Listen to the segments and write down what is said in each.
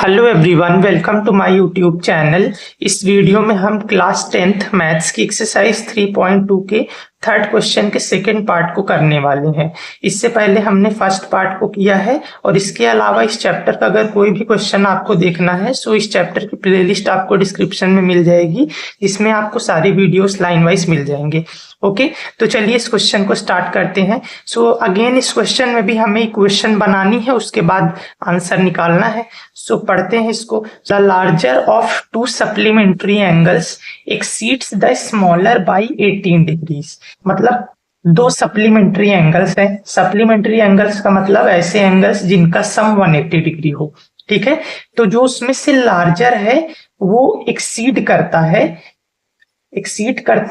Hello everyone, welcome to my YouTube channel. इस video में हम क्लास 10th मैथ्स की एक्सरसाइज 3.2 के थर्ड क्वेश्चन के सेकंड पार्ट को करने वाले हैं। इससे पहले हमने फर्स्ट पार्ट को किया है और इसके अलावा इस चैप्टर का अगर कोई भी क्वेश्चन आपको देखना है सो इस चैप्टर की प्लेलिस्ट आपको डिस्क्रिप्शन में मिल जाएगी, जिसमें आपको सारी वीडियोस लाइन वाइज मिल जाएंगे। ओके, तो चलिए इस क्वेश्चन को स्टार्ट करते हैं। सो अगेन इस क्वेश्चन में भी हमें इक्वेशन बनानी है, उसके बाद आंसर निकालना है। सो पढ़ते हैं इसको। The larger of to supplementary angles exceeds the smaller by 18 degrees. मतलब दो सप्लीमेंट्री एंगल्स हैं। सप्लीमेंट्री एंगल्स का मतलब ऐसे एंगल्स जिनका सम 180 डिग्री हो। ठीक है, तो जो उसमें से लार्जर है वो एक्सीड करता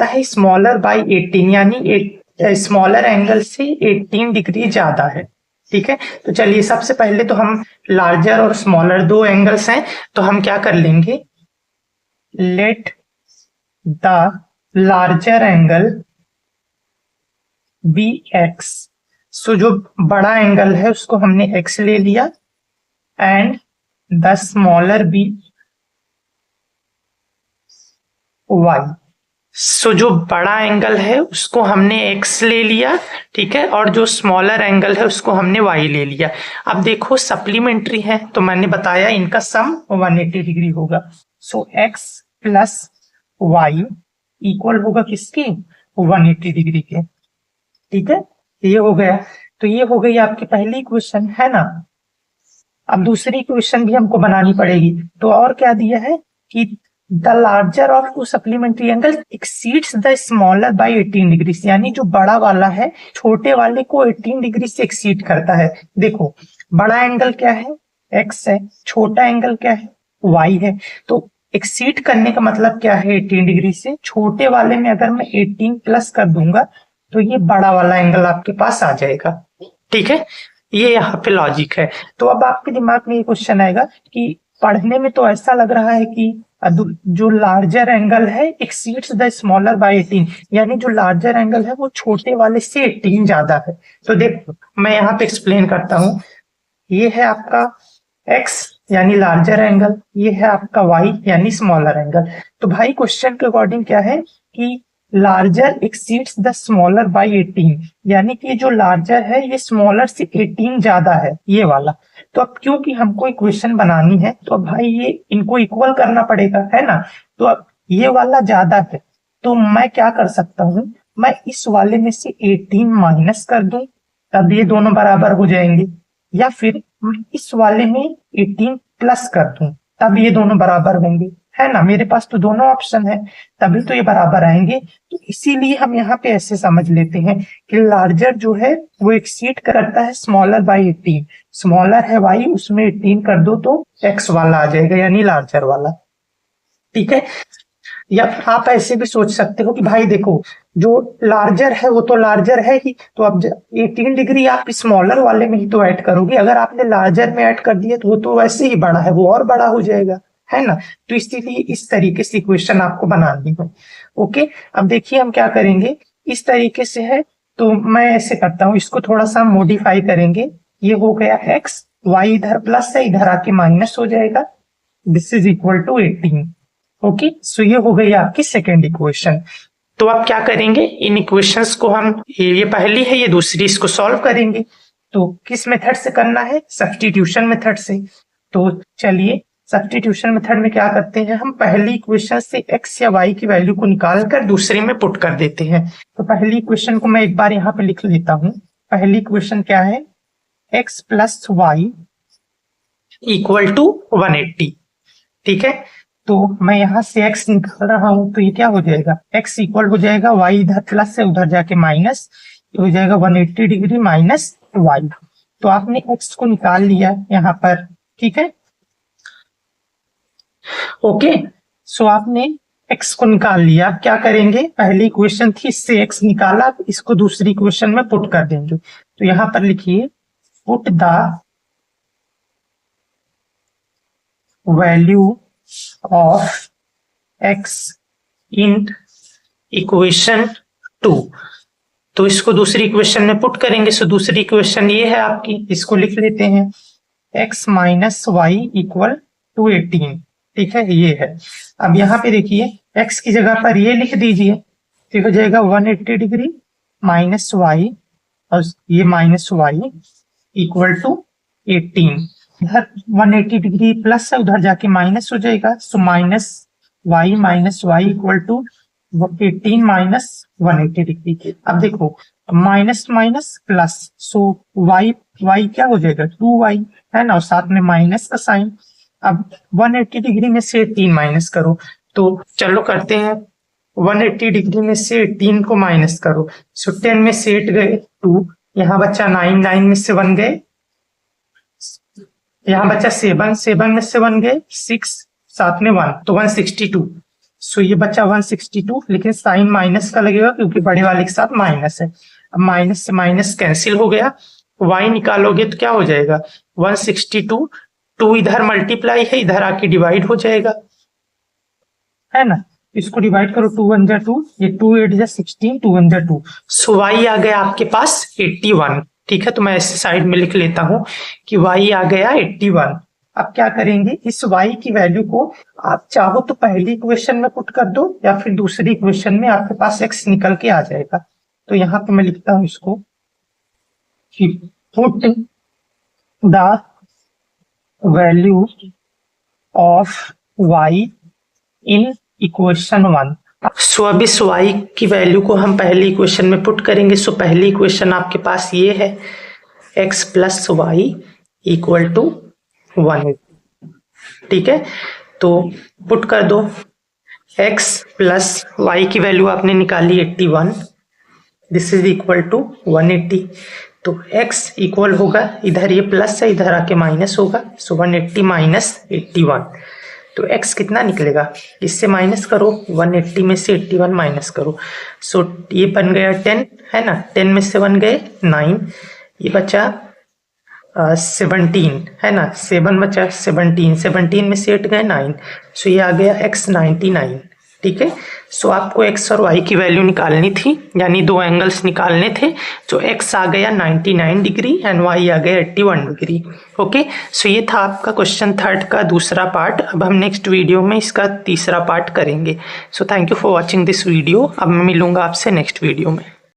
है स्मॉलर बाई 18, यानी स्मॉलर एंगल से 18 डिग्री ज्यादा है। ठीक है, तो चलिए सबसे पहले तो हम लार्जर और स्मॉलर दो एंगल्स हैं, तो हम क्या कर लेंगे, let the larger angle be X. So जो बड़ा एंगल है उसको हमने एक्स ले लिया, and the smaller B Y. So जो बड़ा एंगल है उसको हमने x ले लिया, ठीक है, और जो स्मॉलर एंगल है उसको हमने y ले लिया। अब देखो सप्लीमेंट्री है तो मैंने बताया इनका सम 180 डिग्री होगा। सो x प्लस y इक्वल होगा किसके, 180 डिग्री के। ठीक है, ये हो गया। तो ये हो गई आपकी पहली इक्वेशन, है ना। अब दूसरी इक्वेशन भी हमको बनानी पड़ेगी। तो और क्या दिया है कि the larger of to supplementary angle exceeds the smaller by 18 degree, यानी जो बड़ा वाला है छोटे वाले को 18 डिग्री से एक्सीड करता है। देखो बड़ा एंगल क्या है, x है, छोटा एंगल क्या है, y है। तो एक्सीड करने का मतलब क्या है, 18 डिग्री से। छोटे वाले में अगर मैं 18 प्लस कर दूंगा तो ये बड़ा वाला एंगल आपके पास आ जाएगा। ठीक है, ये यहाँ पे लॉजिक है। तो अब आपके दिमाग में ये क्वेश्चन आएगा कि पढ़ने में तो ऐसा लग रहा है कि जो लार्जर एंगल है एक्सीड्स द स्मॉलर बाय 18, यानी जो लार्जर एंगल है वो छोटे वाले से 18 ज्यादा है। तो देखो मैं यहाँ पे एक्सप्लेन करता हूँ। ये है आपका x यानी लार्जर एंगल, ये है आपका y यानी स्मॉलर एंगल। तो भाई क्वेश्चन के अकॉर्डिंग क्या है कि larger exceeds the smaller by 18, यानी कि जो लार्जर है ये स्मॉलर से 18 ज्यादा है, ये वाला। तो अब क्योंकि हमको इक्वेशन बनानी है तो अब भाई ये इनको इक्वल करना पड़ेगा, है ना। तो अब ये वाला ज्यादा है तो मैं क्या कर सकता हूँ, मैं इस वाले में से 18 माइनस कर दूं, तब ये दोनों बराबर हो जाएंगे। या फिर इस वाले में 18 प्लस कर दूं, तब ये दोनों बराबर होंगे, है ना। मेरे पास तो दोनों ऑप्शन है, तभी तो ये बराबर आएंगे। तो इसीलिए हम यहाँ पे ऐसे समझ लेते हैं कि लार्जर जो है वो एक्सीड करता है स्मॉलर बाय 18। स्मॉलर है y, उसमें 18 कर दो तो x वाला आ जाएगा, यानी लार्जर वाला। ठीक है, या आप ऐसे भी सोच सकते हो कि भाई देखो जो लार्जर है वो तो लार्जर है ही, तो अब 18 डिग्री आप स्मॉलर वाले में ही तो ऐड करोगे। अगर आपने लार्जर में ऐड कर दिया तो वो तो वैसे ही बड़ा है, वो और बड़ा हो जाएगा, है ना। तो इसीलिए इस तरीके से इक्वेशन आपको बनानी है। ओके, अब देखिए हम क्या करेंगे, इस तरीके से है तो मैं ऐसे करता हूँ, इसको थोड़ा सा मॉडिफाई करेंगे। ये हो गया x, y इधर प्लस है, इधर आके माइनस हो जाएगा। This is equal to 18। Okay, so ये हो गई आपकी सेकेंड इक्वेशन। तो आप क्या करेंगे, इन इक्वेशंस को हम, ये पहली है ये दूसरी, इसको सॉल्व करेंगे। तो किस मेथड से करना है, सब्स्टिट्यूशन मेथड से। तो चलिए सब्स्टिट्यूशन मेथड में क्या करते हैं, हम पहली इक्वेशन से x या y की वैल्यू को निकाल कर दूसरे में पुट कर देते हैं। तो पहली इक्वेशन को मैं एक बार यहाँ पे लिख लेता हूँ। पहली इक्वेशन क्या है, x plus Y equal to 180। ठीक है, तो मैं यहाँ से x निकाल रहा हूं तो ये क्या हो जाएगा, x इक्वल हो जाएगा y इधर प्लस से उधर जाके माइनस, हो जाएगा 180 डिग्री माइनस y। तो आपने x को निकाल लिया यहाँ पर। ठीक है, ओके, सो आपने x को निकाल लिया। क्या करेंगे, पहली इक्वेशन थी इससे x निकाला, इसको दूसरी इक्वेशन में पुट कर देंगे। तो यहाँ पर लिखिए put the value of x in equation 2। तो इसको दूसरी इक्वेशन में पुट करेंगे। सो दूसरी इक्वेशन ये है आपकी, इसको लिख लेते हैं x माइनस वाई इक्वल 218, ठीक है, ये है। अब यहाँ पे देखिए x की जगह पर ये लिख दीजिए, तो हो जाएगा 180 डिग्री माइनस वाई, और ये माइनस वाई इक्वल टू 18। इधर 180 डिग्री प्लस है, उधर जाके माइनस हो जाएगा, so minus Y equal to 18 minus 180 degree. अब देखो minus minus plus, so Y क्या हो जाएगा 2y, है ना, और साथ में माइनस का साइन। अब 180 डिग्री में से 18 माइनस करो, तो चलो करते हैं। 180 डिग्री में से 18 को माइनस करो, सो 10 में से 8 गए 2, यहाँ बच्चा 9, 9 में से 1 गए, यहाँ बच्चा 7, 7 में से 1 गए 6, साथ में 1, तो 162। सो ये बच्चा 162, लेकिन साइन माइनस का लगेगा क्योंकि बड़े वाले के साथ माइनस है। अब माइनस से माइनस कैंसिल हो गया, y निकालोगे तो क्या हो जाएगा 162, 2 इधर मल्टीप्लाई है, इधर आके डिवाइड हो जाएगा, है ना, इसको डिवाइड करो, 2 1 जा 2, ये 2 8 जा 16, 2 1 जा 2, सो y आ गया आपके पास 81। ठीक है, तो मैं इस साइड में लिख लेता हूं कि y आ गया 81। अब क्या करेंगे, इस y की वैल्यू को आप चाहो तो पहली इक्वेशन में पुट कर दो, या फिर दूसरी इक्वेशन में आपके पास x निकल के आ जाएगा। तो यहाँ पे मैं लिखता हूं इसको कि put the value of y in equation 1। सो अब इस y की वैल्यू को हम पहली इक्वेशन में पुट करेंगे। सो पहली इक्वेशन आपके पास ये है, x plus Y equal to 1। ठीक है, तो पुट कर दो, x प्लस वाई की वैल्यू आपने निकाली 81, दिस इज इक्वल टू 180। तो x इक्वल होगा, इधर ये प्लस है, इधर आके माइनस होगा, सो 180 माइनस 81, तो x कितना निकलेगा, इससे माइनस करो, 180 में से 81 माइनस करो, सो ये बन गया 10, है ना, 10 में से 1 गए 9, ये बचा 17, है ना, 7 बचा 17, 17 में से 8 गए 9, सो ये आ गया x 99। ठीक है, सो आपको x और y की वैल्यू निकालनी थी, यानी दो एंगल्स निकालने थे, तो x आ गया 99 डिग्री एंड y आ गया 81 डिग्री। ओके, सो ये था आपका क्वेश्चन 3 का दूसरा पार्ट। अब हम नेक्स्ट वीडियो में इसका तीसरा पार्ट करेंगे। So thank you for watching this video. अब मैं मिलूंगा आपसे नेक्स्ट वीडियो में।